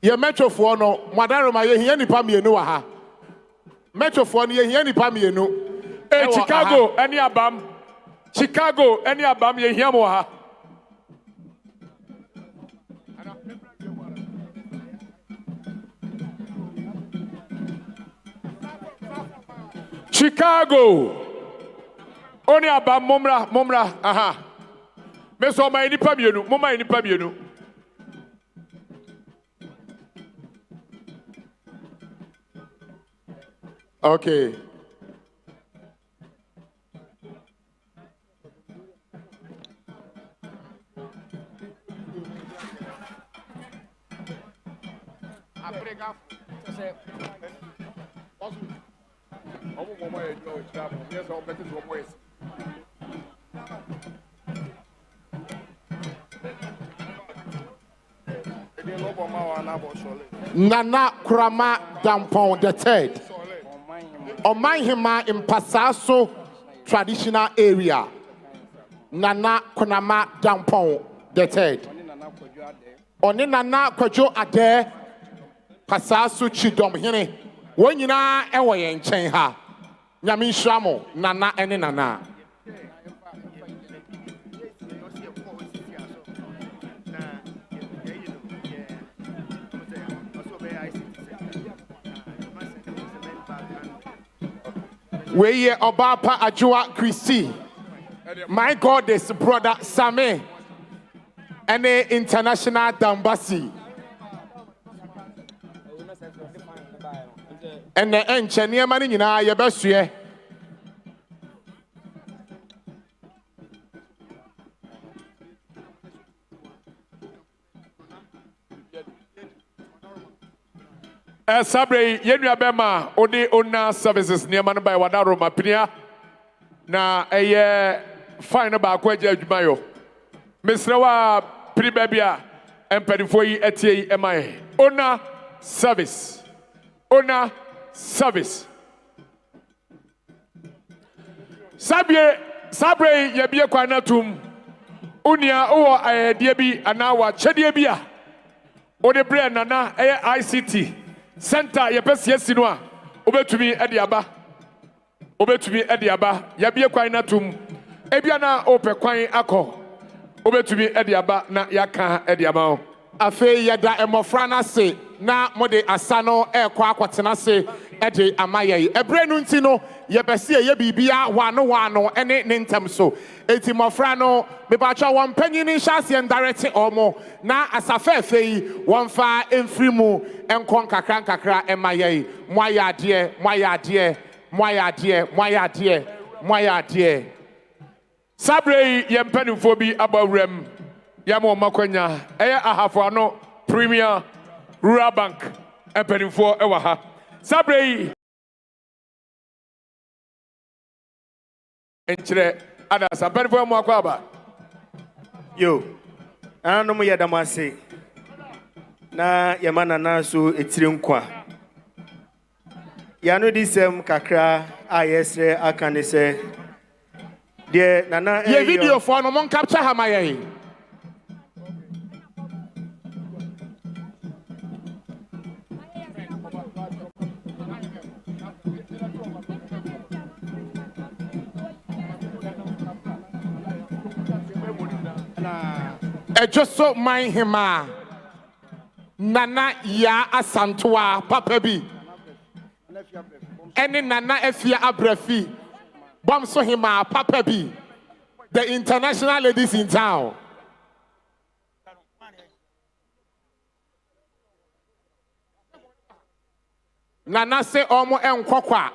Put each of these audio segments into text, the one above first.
Ye metro for no, Madaro ma ye here ni pa mienu wa ha. Metro for no ye here ni pa mienu. Chicago, any abam. Chicago, any abam ye here mo ha. Chicago. Only abam momra, aha. Me so my ni pa mienu, mama ni pa mienu. Okay. Nana Kurama Dampon the third. Omanhima in Pasaso traditional area. Nana Kurama Dampon the third. Oni Nana Kwajo Ade Pasaso Chidom Hine. When you na ewa yen chen ha. Nyami Shramo Nana ene Nana. We ye Obapa Ajua Christy. My God, this brother Same. And the international Dambasi. And the engineer man in your best year. Sabre yenua bema odi owner services near man by wadaro mapinia na fine ba ko agya adwuma yo mesra wa pri babia empadifo yi etie emai owner service sabre ye bie kwanatum unia o ayedie bi ana wa chedie bi a odi bre nana ICT Center ye pesi esinu a obetumi edi aba ya bie kwan na tum ebia na ope kwan akọ obetumi edi aba na yaka edi aba o afe yeda emofra na se na mode asano ekọ akwotena se edi amaye ebre nu nti no ye pesi ye bibia wano ene ne ntam so eti mofra no me ba cha won panyini hyase ndarete omo na asafa fei won fa emfrimu enkon kakra emaye moyade sabre ye mpanimfo bi abawrem ya mo makwanya ahafo ano Premier Rural Bank mpanimfo ewa ha sabre enchire ada mpanimfo mo akwa ba yo anu mo yadamase na yamana na so etire nkwa ya no disem kakra ayesre akane se de nana ye video for no mon capture hamaye just so mind him Nana ya asantoa papa bi ene Nana efia abrafi bom so hima papa bi the international ladies in town Nana se omo enkokwa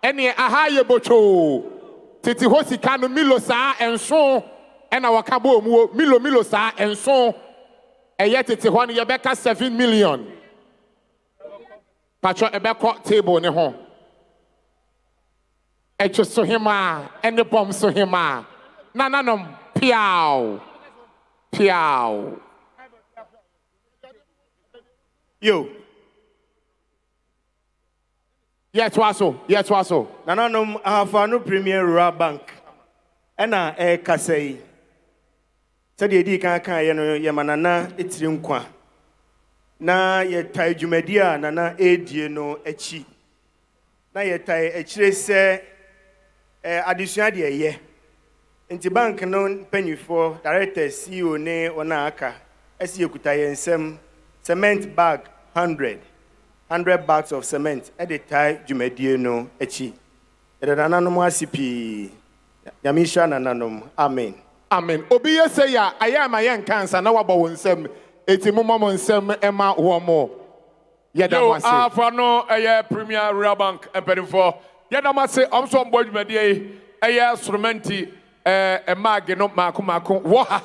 ene aha ye bocho titi hosika no milo saa enso ena wakabo mu milo saa enso tete hon ye beka 7 million patro ebeko table ne ho echo so hima ene bom so hima nananom piao yo yes waso nananom ahafanu Premier Rural Bank ena kasai said ye di kan ye no ye manana etire nkwa na yɛtae dwumadi a nana ɛredie no akyi na yɛtae akyire sɛ adesua deɛ ɛyɛ nti bank no mpanyinfoɔ director CEO ne wɔn a aka ɛsi ekuta yɛn nsɛm cement bag 100 bags of cement ɛde tae dwumadie no akyi yɛde nananom ase pii nyame nhyira nananom amen Amen. Obi ye say ya ayama yen kansa na wabɔ wɔn nsɛm eti mo mo nsɛm ɛma wɔn mo yɛda mo ase. Yo afa no ɛyɛ Premier Rural Bank mpanyinfoɔ yɛda mo ase ɔmso mbɔ dwumadie yi ɛyɛ soromenti ɛmaage no maako wɔ ha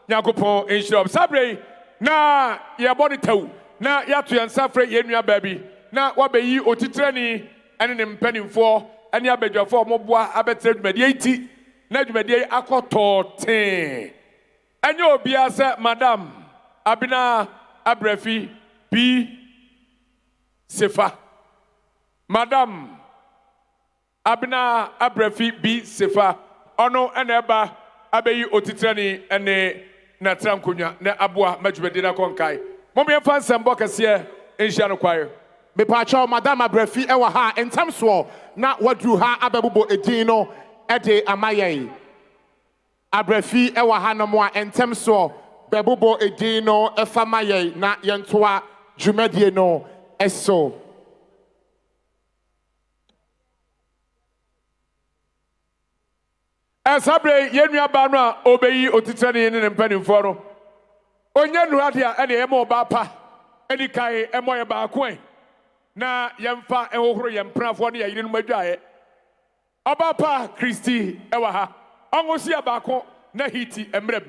nyakopɔn nhyira sabre na yɛbɔ ne taw na yɛato yɛn nsa frɛ yɛn nua baabi na wabɛyi otitrani ɛne ne mpanyinfoɔ ɛne abadwafoɔ mo boa abɛtɛ dwumadie yi ti na dwumadie akɔtɔ ten ɛnyɛ obia sɛ madam Abina Abrefi B Sefa Madam Abina Abrefi B Sefa ɔno ɛna ɛba abɛyi otitrani ɛne na trankonya na aboa madwumadie na kɔnkae mommɛmfa nsɛmbɔ kɛseɛ nhyia no kwae Mepacho Madam Abrefi ɛwɔ ha ntam soɔ na waduru ha abɛbobɔ edin no ɛde amayɛ Abrefi ɛwɔ ha no mo a ntam soɔ bɛbobɔ edin no ɛfa mayɛ na yɛntoa dwumadie no ɛso Sabre yenua ba no a obeyi otitrani ne mpanimfo no onye nuade a ene ema oba pa eni kai emo ye ba ko na yemfa ehohoro yemprafo ne yire no madwae oba pa Kristi ewa ha onwosi abako na hiti emrem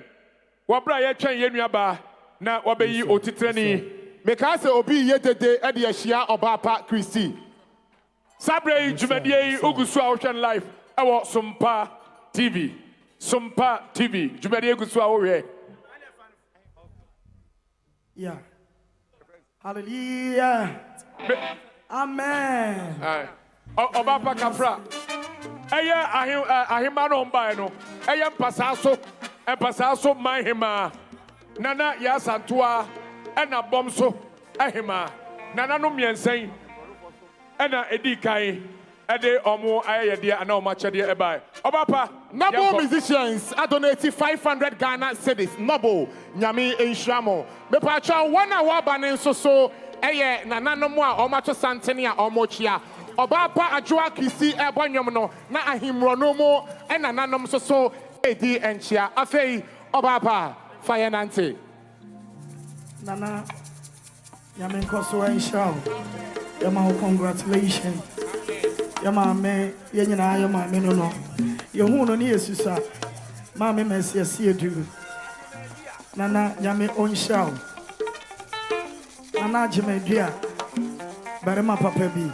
wabra ye twen yenua ba na wabeyi otitrani meka se obi ye dede ede ahia oba pa Kristi Sabre dwumadie ugusu a wohwen live ewo Sumpa TV dwumadie gusu a wohwe yeah hallelujah amen oba pa kafra eye ahima no mbae no eye mpasa so man hima nana ya santoa ena bom so ahima nana no miensen ena edi kai ede omo ayede ana o machede ebai oba pa Noble musicians are donating 500 Ghana cedis. Noble, Nyami Inshramo. Mepacha, 1 hour banin so, eye, nananomwa, omacho santenia, omochia. Obapa ajua kisi ebonyomono, na ahimronomo, and nananom so, edi enchia. Afei, obapa, fire nante. Nana, Yamin Koso and Shaw. Yama, congratulations. Yama, me, Yenina, Yama, no. Your wound on years, sir. Mammy, Messia, see you. Nana, Yami, on show. Nana, Agyemang Duah. Barema Papa B.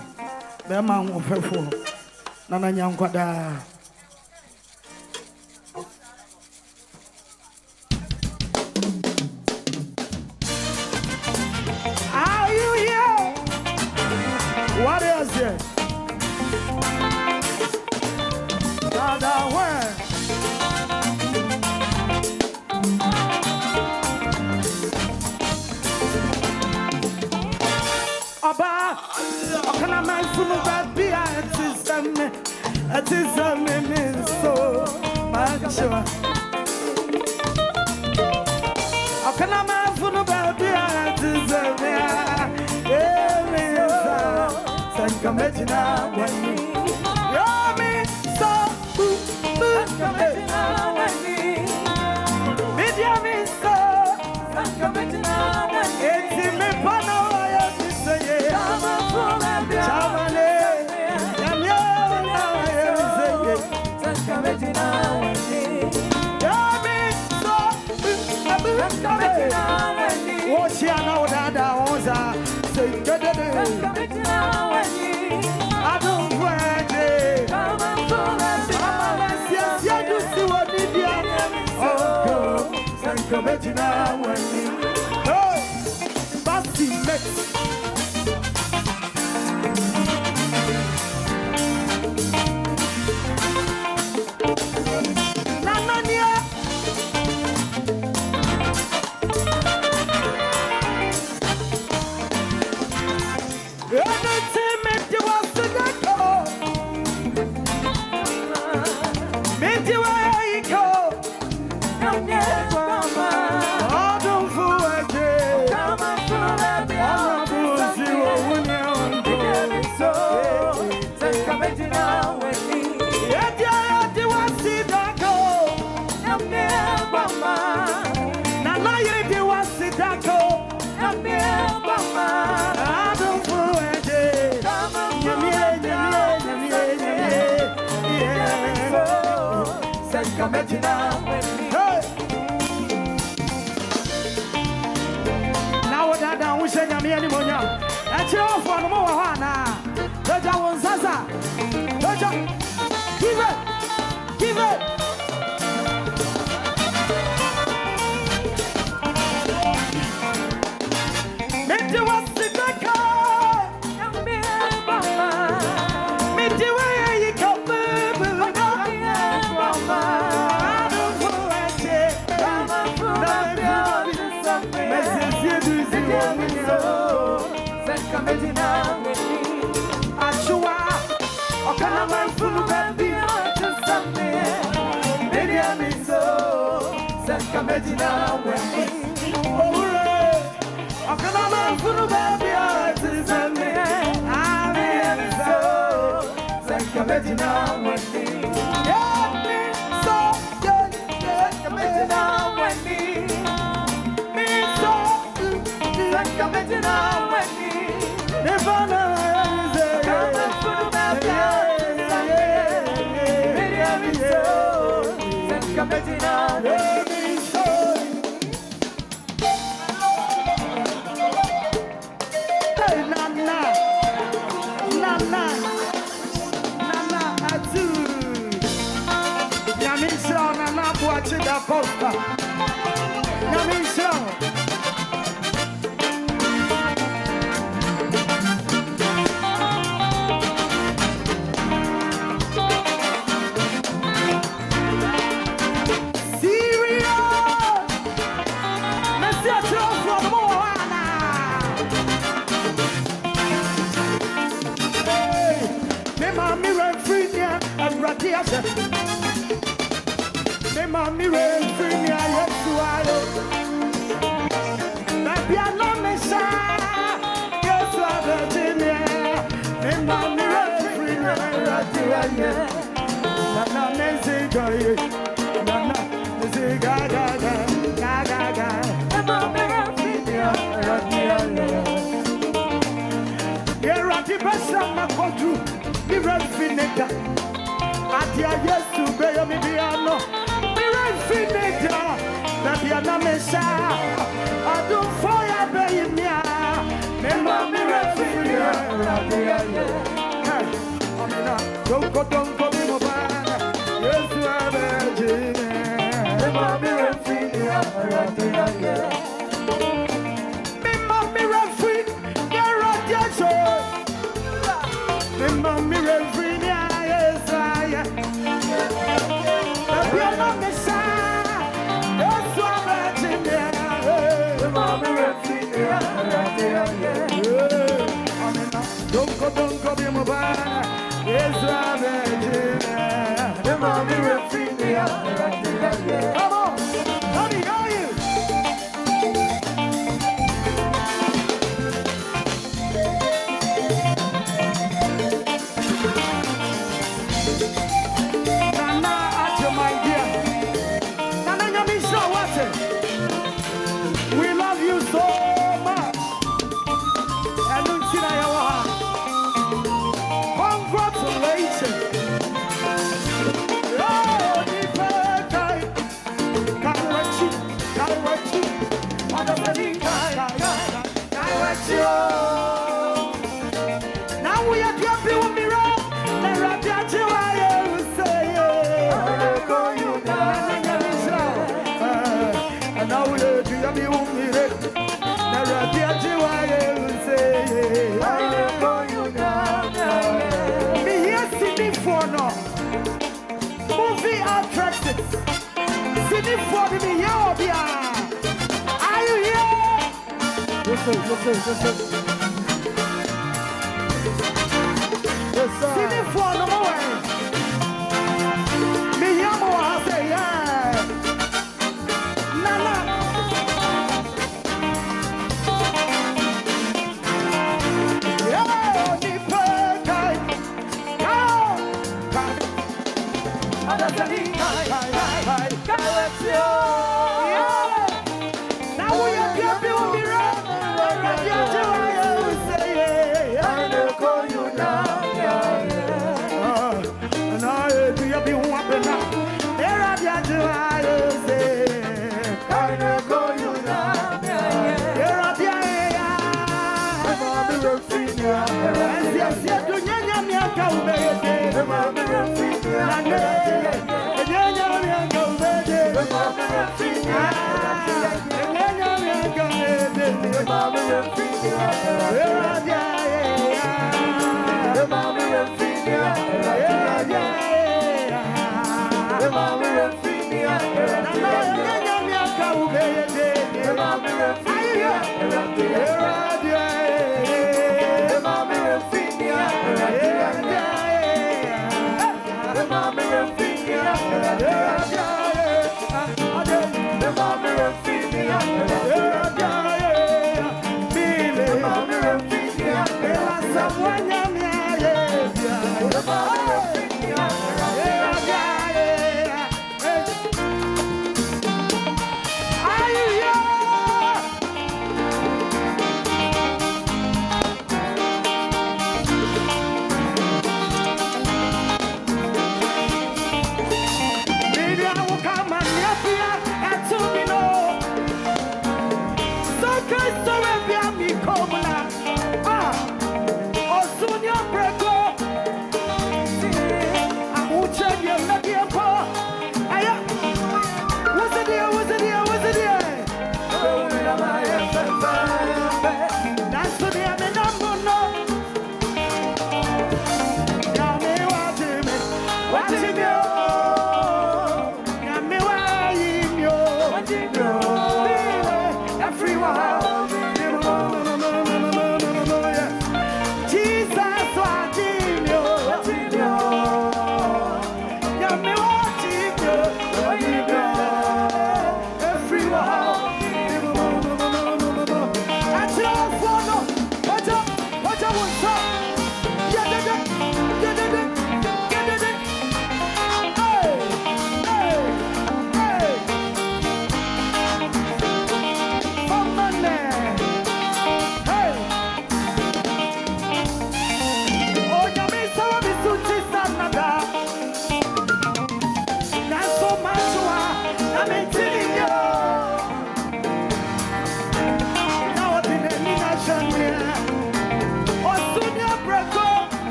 Berma won't perform. Nana, Yam Quada. Are you here? What is it? Oba, can I make fun of that beer? It is a me so much. Can I make fun of that beer? It is a me. Send committee now when me so. Now that down we say Yami anymore. That's your for no more. Roger one Sasa. Roger, give it, give it. Make you was the car. Make you where you come.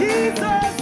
Jesus,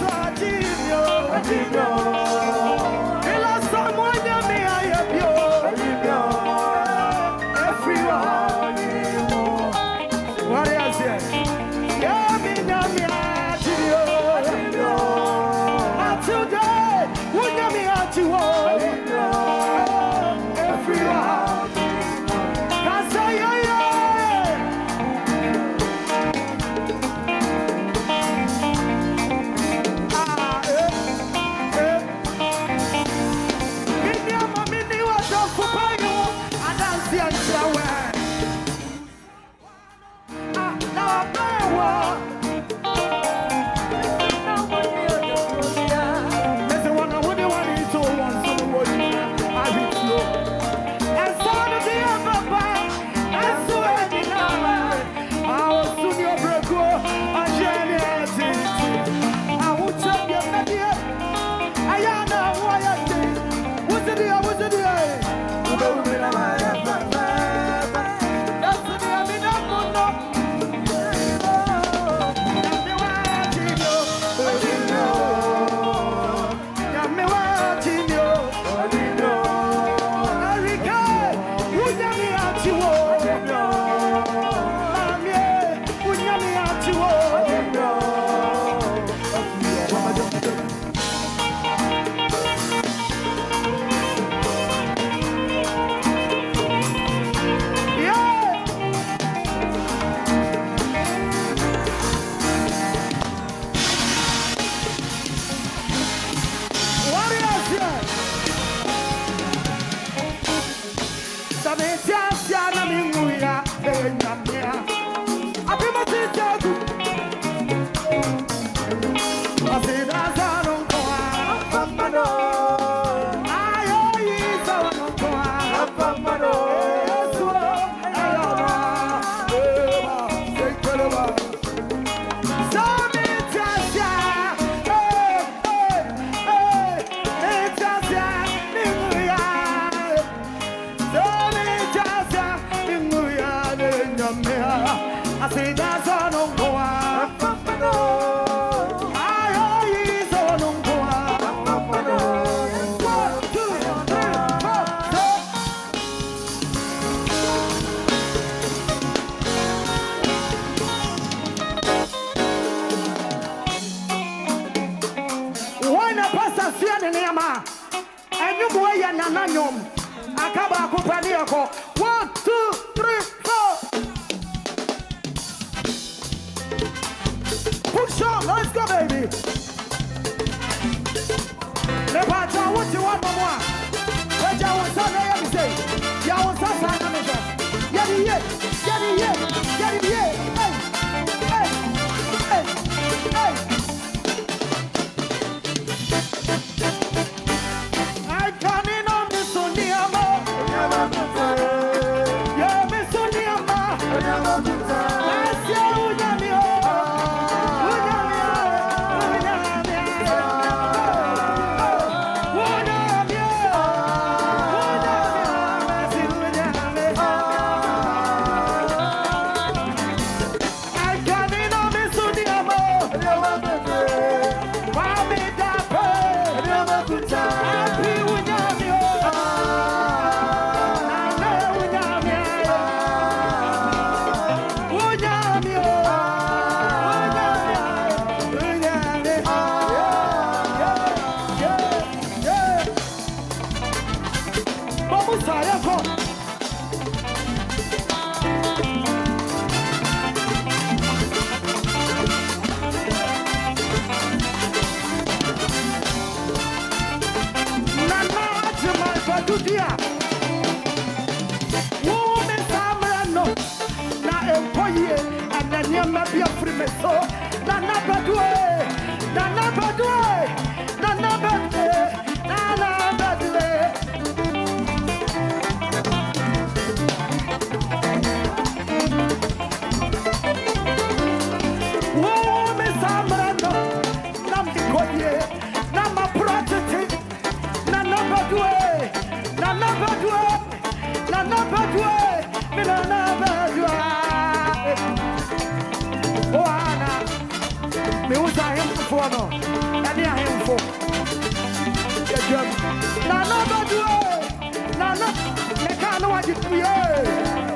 1, 2, 3, 4. Push on, let's go, baby. The part I want you one more. But I want to say, you want to say, get it, get it, hey, hey, hey, hey. I can't in on this on the yeah, Miss Onyama. Let's go,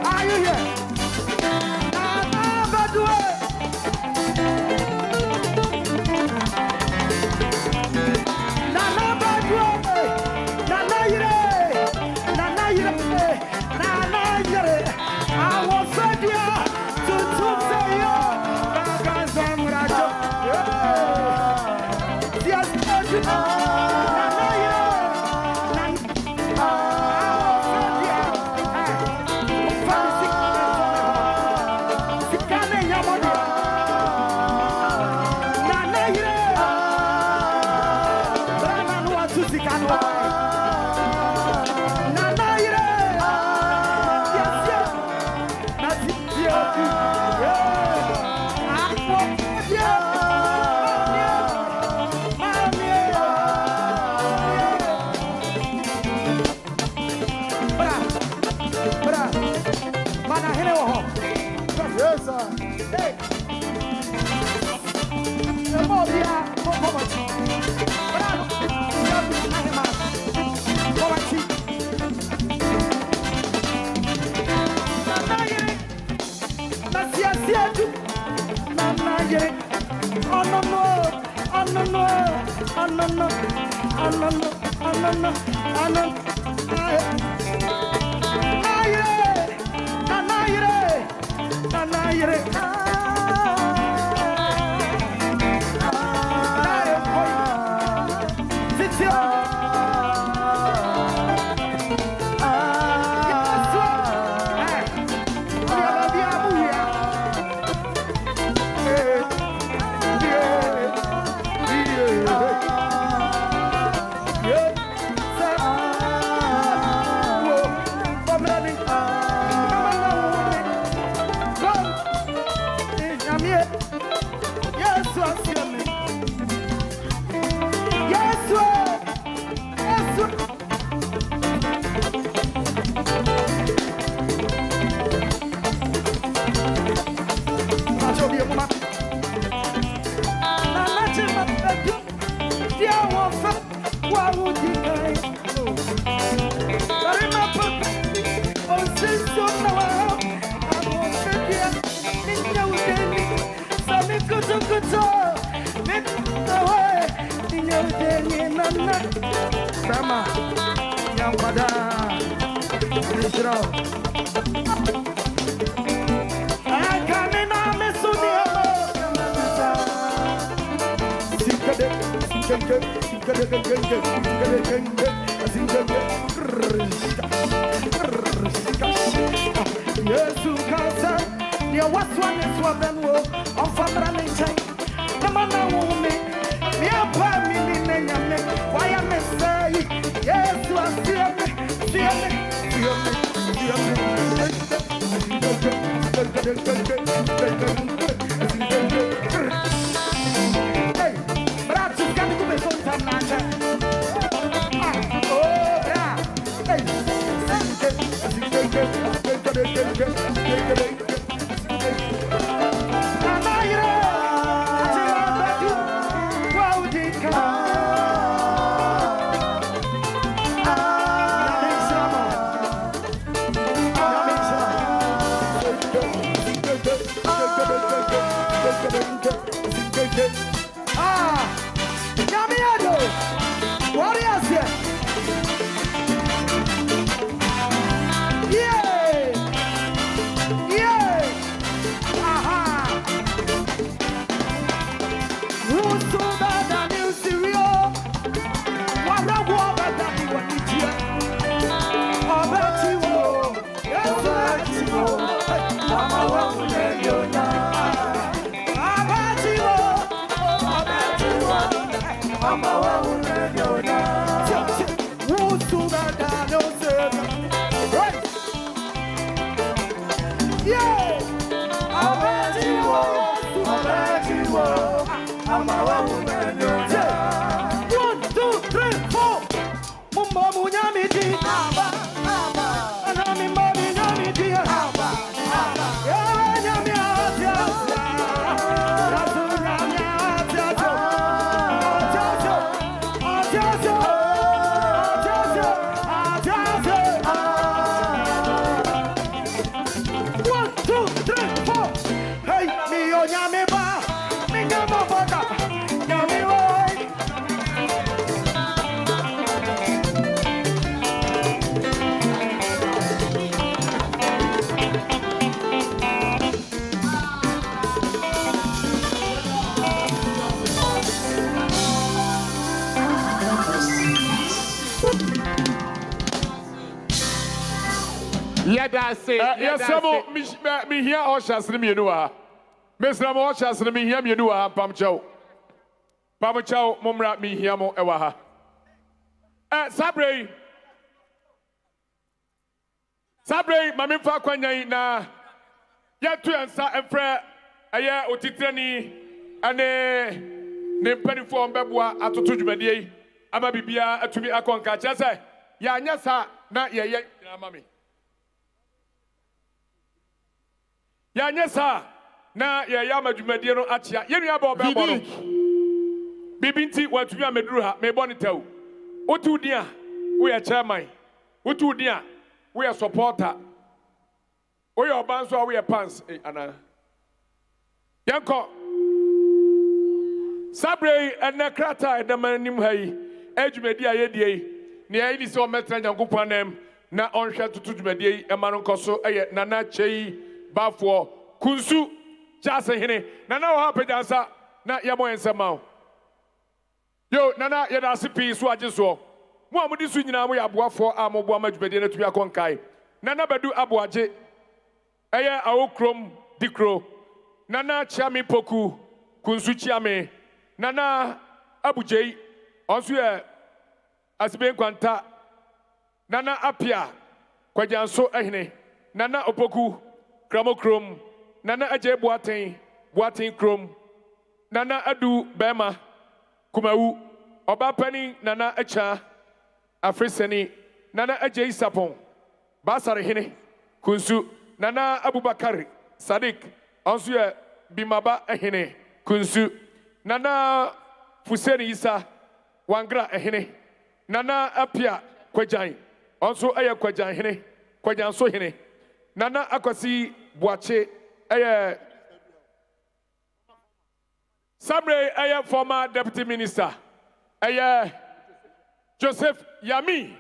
are you here? Sama, yang pada Israel. Yesu kansa, dia waswan swaben wo, on famra ne chai. Namana wo me, mi apa mi ni nyame, why am say? Yesu asiame, siame, hey, braccio scandi come sono tannata. Oh, bra. Hey. Yes, me here or shall see me, you are. Miss Ramo shall see me here, you are, Pamcho. Pamcho, Mumra, me here, mo ewaha. Sabre, Mammy Fakanya, na yet to answer and prayer, a year or titrani, and a penny for Babua at to Jumadi, Amabibia to be a conca. Just say, Yanyasa, not yet, mammy. Yanyasa, na yama Jumadiano Achia, Yeniabo Babano. Bibinti, what you are Medruha, may bonito. Otu dia, we are chairman. Otu dia, we are supporter. We are bands, we are pants, Anna. Yanko Sabre and Nakrata, the man named Hay, Edge Media Yedi, near any so metra Yankupanem, na on share to Media, a man Koso, a Nana Chey, Bafo, Kunsu, Jasahine, Nana Hapedansa, not Yamo and Samau. Yo, Nana, yada sipi so ajeso. Mo amudi su nyina mo yaboa fo amobua majubede na tuya konkai. Nana bedu aboaje. Eye awokrom dikro. Nana chiami poku kunsu chiame. Nana abujei onsu ye asiben kwanta. Nana apia kwajanso ehne. Nana opoku kramokrom. Nana aje boaten krom. Nana adu bema Kumawu, Obapani, Nana Echa, Afriseni, Nana Ajay Sapon, Basarihine, Kunsu, Nana Abubakari, Sadiq, Ansua, Bimaba Ehine, Kunsu, Nana Fuseni Isa, Wangra Ehine, Nana Apia, Kwajai, also Aya Kwajahine, Kwajan Sohine, Nana Akwasi, Boache, Aya. Sabre, former deputy minister, Joseph Yami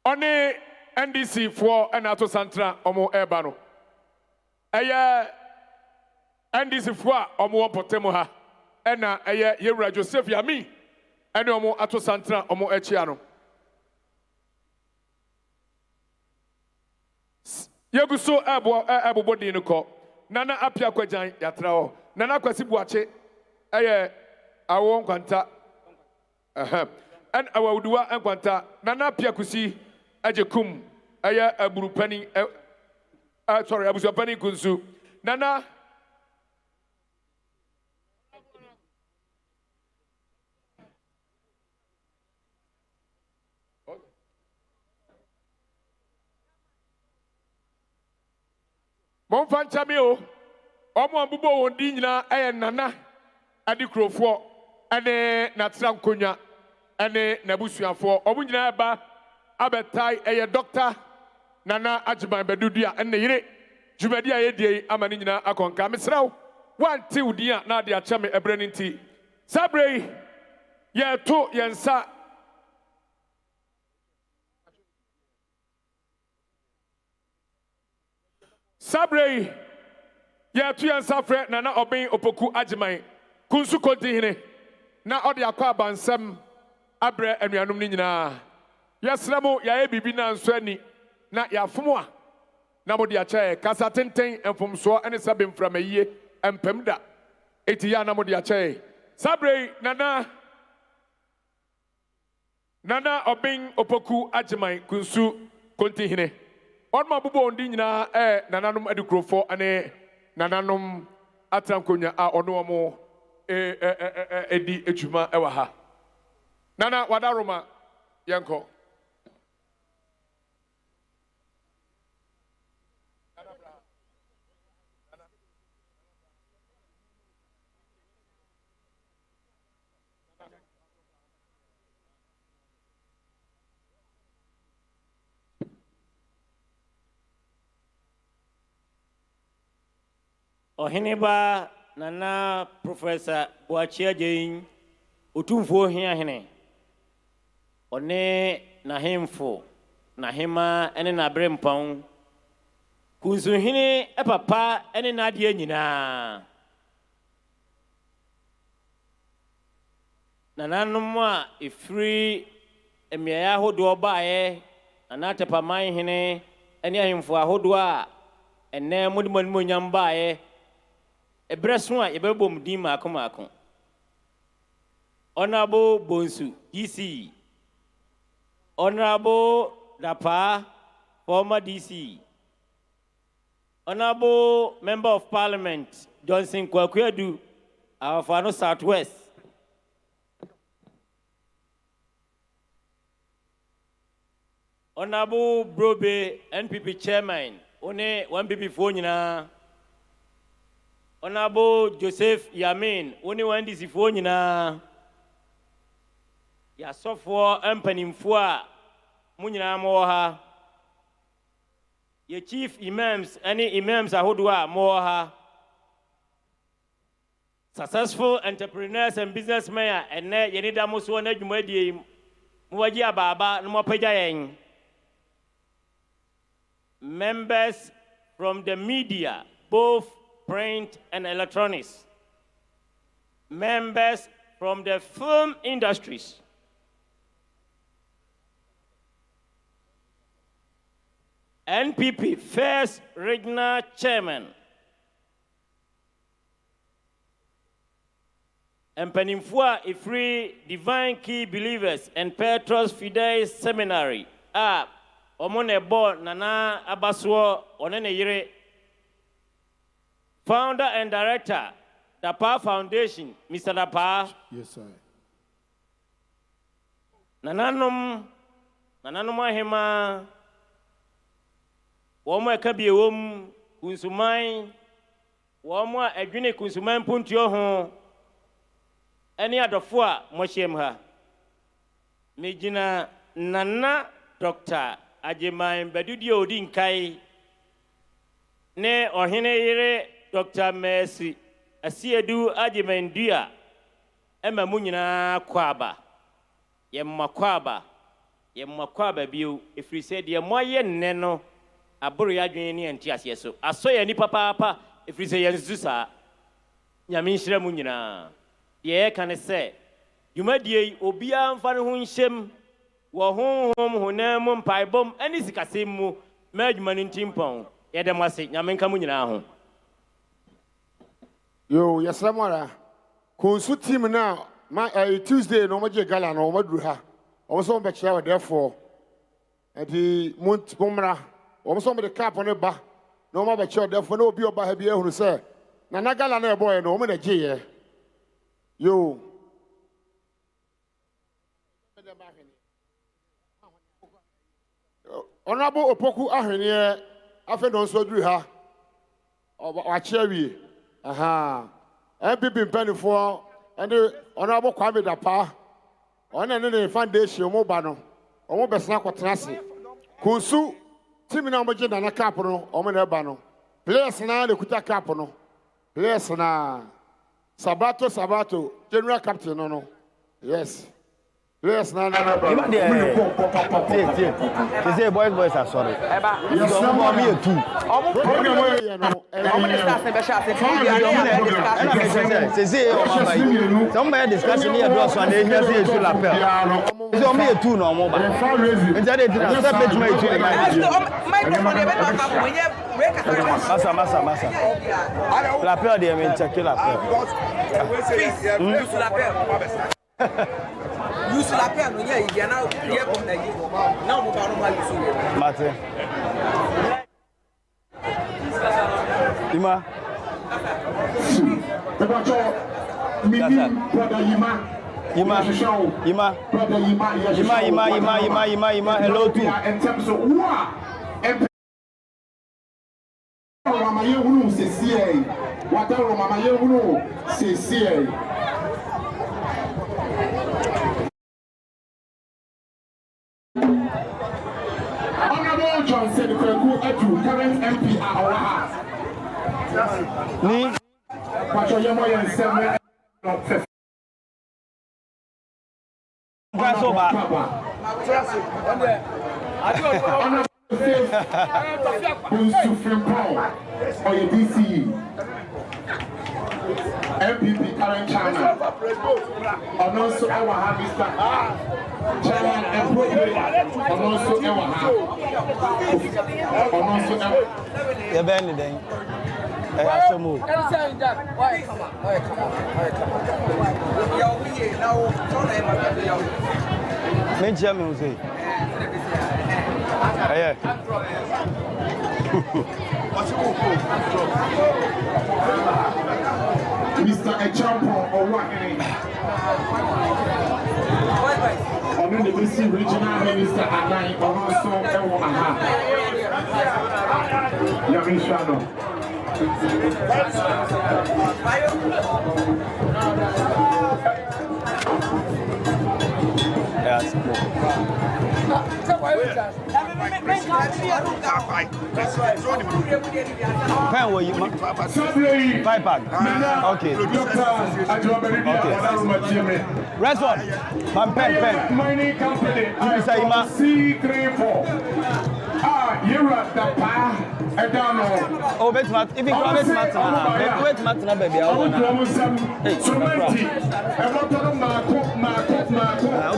one NDC for Enato Santra Omo Ebano. Eye NDC for Omo Potemoha. Ena eye Yewra Joseph Yami. Ene Omo Ato Santra Omo Echiano. Yeguso abo body no ko. Nana apia kwajan yatrao. Nana kwasi buache. Eye awon kwanta. And our Duah and Quanta, Nana Piakusi, Ajekum, Aya Aburupani, sorry, I was a penny Kunsu, Nana. Monfan Chamio, Omo Bubo, Dina, and Nana, Adikrofo, and Natram Kunya. Ane nabusuan for omunyina ba abetai eye doctor Nana Agyemang Duah ene yire jumadi a yedie amani nyina akonka mesraw wanti udia na de achame ebreninti sabrei ye to yensa sabrei ye to yensa fre Nana Oben Opoku Agyemang Kunsuhene na ode akwa bansam abre anuanum ni nyina yesramo ya ebibi na nsani na yafomo na modi achae kasa tenten enfomso ene sabem framaye empemda eti ya na modi achae sabre nana Oben Opoku Agyemang Kunsuhene onma bubo ndi nyina nananom adukrofo ane nananom atrankonya a ono mo edi ejuma ewa ha Nana Wadaroma Yanko. Oheneba Nana Professor Boachia Jane Utumfo Hene. One na hemfo na hema ene na brempon Kunsuhene papa ene na de nyina nananom a efri emiaya hodo baaye anata man hene ene ahemfo ahodo a ene modimon nyam baaye ebreso a yebebom din maako Honorable Bonsu DC Honorable Dapa, former DC. Honorable Member of Parliament, Johnson Kwakwedu, our Fano Southwest. Honorable Brobe, NPP Chairman, one one PP phone. Honorable Joseph Yamin, one one DC phone. Ya sofo empanimfo munyina moha ye chief imams any imams ahodo a moha successful entrepreneurs and businessmen and ye need amoso na dwumadie mu waji ababa no mopagya yen members from the media both print and electronics members from the film industries NPP First Regional Chairman Empanimfua Ifri Divine Key Believers and Petros Fidelis Seminary Omonebo Nana Abaswo Onene Yire Founder and Director Dapa Foundation Mr. Dapa. Yes, sir. Nananom ahema Womo ekabie wom kunsuman womo adwene kunsuman puntuo ho eni adofo a mohiem ha mejina Nana Dr. Agyemang Duah odi nkai ne ohene yire Dr. Mercy Asiedu Agyemang Duah ema mu nyina kwaba Yemakwaba bio, if we said Yamoye Neno, a Buriadrini and Tiaso, I saw any papa, if we say Yanzusa, Yamishra Munina. The air can say, you might ye Obia and Fanhun Shem, were home, Honamum, Pibom, and Isicasimu, Mergman in Timpon, Yadamasi, Yamenka Munina. Yo, yes, Samara. Kunsuhene team now, my Tuesday, no matter Gala, no Madruha. Also, back shower, therefore, at the Mount Pomra, almost on the cap on the bar. No more back shower, therefore, no be about here who say, Nanagala, no boy, no man, a J. Yo. Honorable Opoku Ahenia, I think also drew her. Or cherry. Aha. MPP penny for and the Honorable Kwame Dapa. On any foundation, Mobano, or Mobesna Quatrasi. Kunsu, Timina Majin and a capono, or Menabano. Players now the Kuta Capono. Players now. Sabato, General Captain, no. Yes. Players now. They say boys are sorry. You don't want me too. Somebody discussing here does one day here say to lapel. It's on me too no more. Instead it separate my two. Massa. Lapel they mean check lapel. Use la paix, nous y a now, now, Mate. Ima. Ima. Hello to. Honorable John said the current MP at our heart. Ni. But your young man said, Kunsuhene or your DCE. MPP current chairman. And also our Mr. Chairman and President. And also our and also You bend it then. I have to move. Mention me, say. Yeah. Mr. Echampo or what? On the BC Regional Minister and I also Ewo Aha. Yamishano. Yes. Pen will you? 5 pack. Okay. Okay. Rest one. My pen. Mining company. C34. You're at the pa. Oh, wait, Matt. If you come, wait, Matt, baby. I want to. Hey, no problem.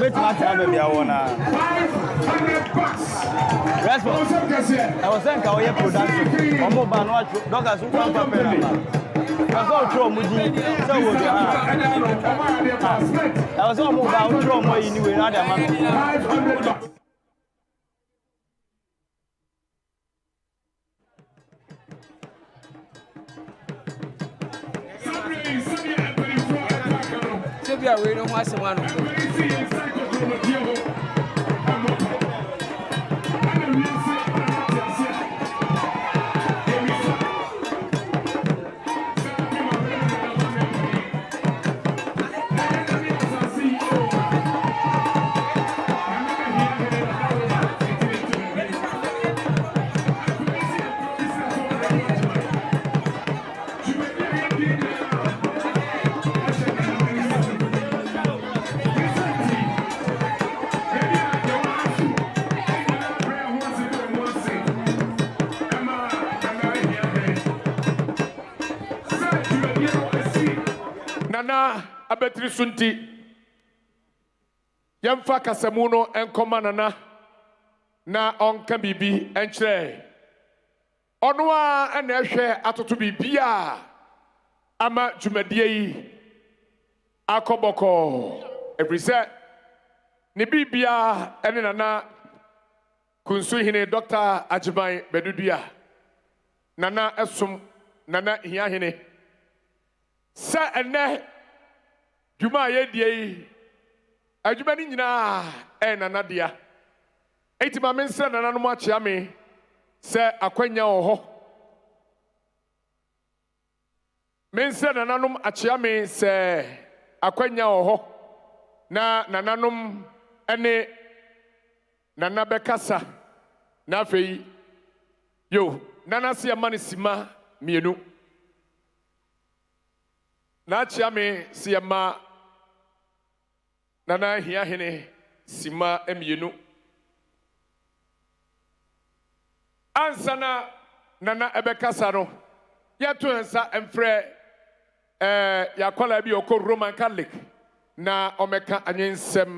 Wait, Matt, baby. I want to. Rest one. I was saying, how you production? I'm more than what doggers who come from Panama. I was all throw Mudi. So would you have? I was all more about throw more in you another man. $500. We don't want someone. nana abetri sunti yamfa kasamu no enkoma nana na onka bibi enkyerɛ ɔno a na ɛhwɛ atoto bibia ama dwumadie yi akɔbɔkɔ efisɛ ne bibia ɛne nana Kunsuhene Dr. Agyemang Duah nana ɛsom nana hiahene sɛ ɛnɛ dwuma yɛ die yi adwuma ni nyinaa nana dia enti ma mensɛ nana no akyea me sɛ akwanya wɔ hɔ mensɛ nananom akyea me sɛ akwanya wɔ hɔ na nananom ɛne nana bɛkasa na afei yo nana se ama ne sima mienu na akyea me se ama nana hiahene sima mienu ansana nana ebekasa no yeto nsa emfrɛ yakwala bi okɔ Roman Catholic na omeka anyensem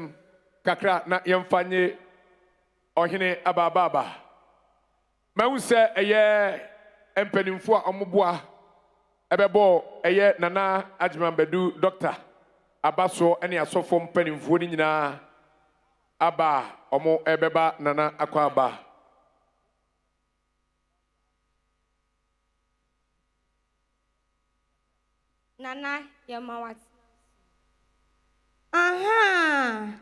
kakra na yemfanye ɔhene abababa mawu sɛ ɛyɛ empanimfo a ɔmoboa ɛbɛbɔ ɛyɛ nana Agyemang Dr. abaso ene asofo mpanimfo ni nyinaa aba ɔmo ɛbɛba nana akɔ aba Nana, your mouth. Aha!